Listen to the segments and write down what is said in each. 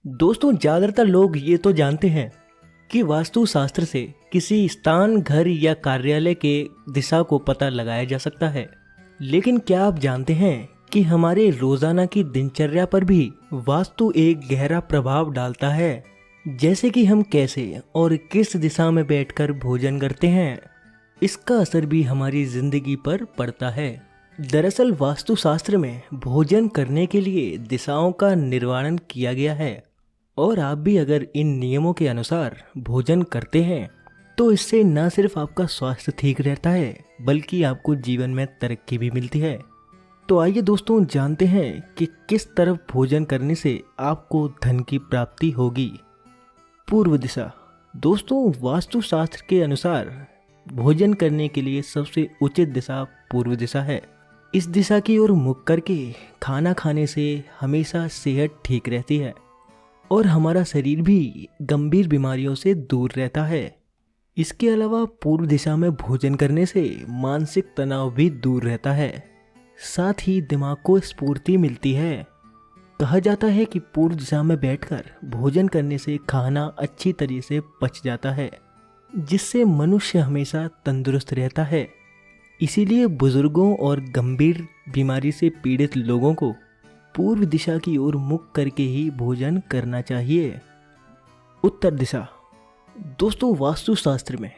दोस्तों, ज्यादातर लोग ये तो जानते हैं कि वास्तु शास्त्र से किसी स्थान, घर या कार्यालय के दिशा को पता लगाया जा सकता है। लेकिन क्या आप जानते हैं कि हमारे रोजाना की दिनचर्या पर भी वास्तु एक गहरा प्रभाव डालता है। जैसे कि हम कैसे और किस दिशा में बैठकर भोजन करते हैं, इसका असर भी हमारी जिंदगी पर पड़ता है। दरअसल वास्तुशास्त्र में भोजन करने के लिए दिशाओं का निर्धारण किया गया है और आप भी अगर इन नियमों के अनुसार भोजन करते हैं तो इससे न सिर्फ आपका स्वास्थ्य ठीक रहता है बल्कि आपको जीवन में तरक्की भी मिलती है। तो आइए दोस्तों, जानते हैं कि किस तरफ भोजन करने से आपको धन की प्राप्ति होगी। पूर्व दिशा। दोस्तों, वास्तुशास्त्र के अनुसार भोजन करने के लिए सबसे उचित दिशा पूर्व दिशा है। इस दिशा की ओर मुख करके खाना खाने से हमेशा सेहत ठीक रहती है और हमारा शरीर भी गंभीर बीमारियों से दूर रहता है। इसके अलावा पूर्व दिशा में भोजन करने से मानसिक तनाव भी दूर रहता है, साथ ही दिमाग को स्फूर्ति मिलती है। कहा जाता है कि पूर्व दिशा में बैठकर भोजन करने से खाना अच्छी तरह से पच जाता है, जिससे मनुष्य हमेशा तंदुरुस्त रहता है। इसीलिए बुजुर्गों और गंभीर बीमारी से पीड़ित लोगों को पूर्व दिशा की ओर मुख करके ही भोजन करना चाहिए। उत्तर दिशा। दोस्तों, वास्तुशास्त्र में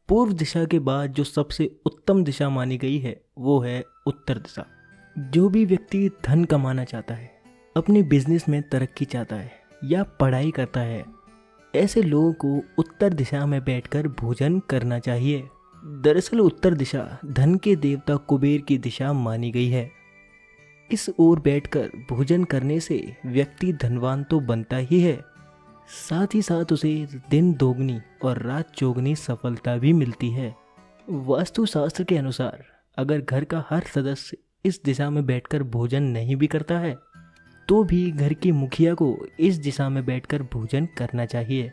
पूर्व दिशा के बाद जो सबसे उत्तम दिशा मानी गई है वो है उत्तर दिशा। जो भी व्यक्ति धन कमाना चाहता है, अपने बिजनेस में तरक्की चाहता है या पढ़ाई करता है, ऐसे लोगों को उत्तर दिशा में बैठकर भोजन करना चाहिए। दरअसल उत्तर दिशा धन के देवता कुबेर की दिशा मानी गई है। इस ओर बैठकर भोजन करने से व्यक्ति धनवान तो बनता ही है, साथ ही साथ उसे दिन दोगुनी और रात चौगुनी सफलता भी मिलती है। वास्तुशास्त्र के अनुसार अगर घर का हर सदस्य इस दिशा में बैठकर भोजन नहीं भी करता है तो भी घर के मुखिया को इस दिशा में बैठकर भोजन करना चाहिए।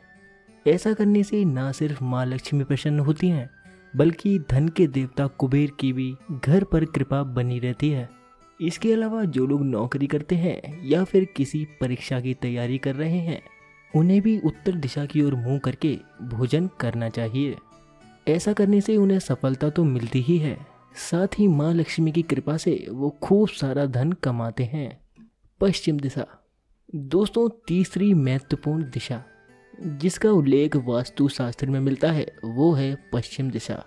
ऐसा करने से न सिर्फ माँ लक्ष्मी प्रसन्न होती हैं बल्कि धन के देवता कुबेर की भी घर पर कृपा बनी रहती है। इसके अलावा जो लोग नौकरी करते हैं या फिर किसी परीक्षा की तैयारी कर रहे हैं, उन्हें भी उत्तर दिशा की ओर मुंह करके भोजन करना चाहिए। ऐसा करने से उन्हें सफलता तो मिलती ही है, साथ ही माँ लक्ष्मी की कृपा से वो खूब सारा धन कमाते हैं। पश्चिम दिशा। दोस्तों, तीसरी महत्वपूर्ण दिशा जिसका उल्लेख वास्तु शास्त्र में मिलता है वो है पश्चिम दिशा।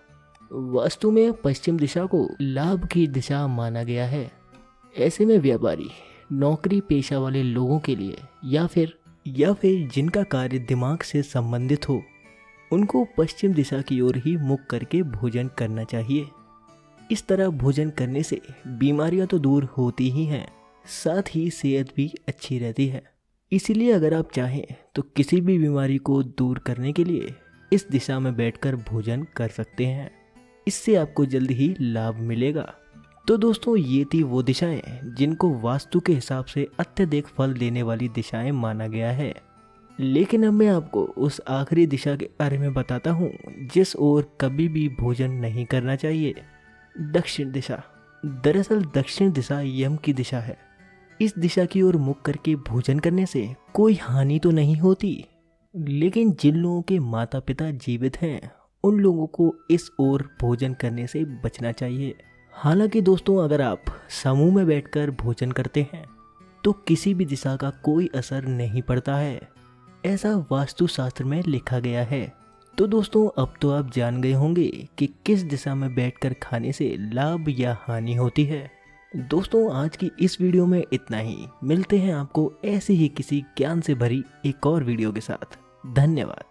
वास्तु में पश्चिम दिशा को लाभ की दिशा माना गया है। ऐसे में व्यापारी, नौकरी पेशा वाले लोगों के लिए या फिर जिनका कार्य दिमाग से संबंधित हो, उनको पश्चिम दिशा की ओर ही मुख करके भोजन करना चाहिए। इस तरह भोजन करने से बीमारियां तो दूर होती ही हैं, साथ ही सेहत भी अच्छी रहती है। इसीलिए अगर आप चाहें तो किसी भी बीमारी को दूर करने के लिए इस दिशा में बैठकर भोजन कर सकते हैं। इससे आपको जल्द ही लाभ मिलेगा। तो दोस्तों, ये थी वो दिशाएं जिनको वास्तु के हिसाब से अत्यधिक फल देने वाली दिशाएं माना गया है। लेकिन अब मैं आपको उस आखिरी दिशा के बारे में बताता हूँ जिस ओर कभी भी भोजन नहीं करना चाहिए। दक्षिण दिशा। दरअसल दक्षिण दिशा यम की दिशा है। इस दिशा की ओर मुख करके भोजन करने से कोई हानि तो नहीं होती, लेकिन जिन लोगों के माता पिता जीवित हैं उन लोगों को इस ओर भोजन करने से बचना चाहिए। हालांकि दोस्तों, अगर आप समूह में बैठकर भोजन करते हैं तो किसी भी दिशा का कोई असर नहीं पड़ता है, ऐसा वास्तुशास्त्र में लिखा गया है। तो दोस्तों, अब तो आप जान गए होंगे कि किस दिशा में बैठकर खाने से लाभ या हानि होती है। दोस्तों, आज की इस वीडियो में इतना ही। मिलते हैं आपको ऐसे ही किसी ज्ञान से भरी एक और वीडियो के साथ। धन्यवाद।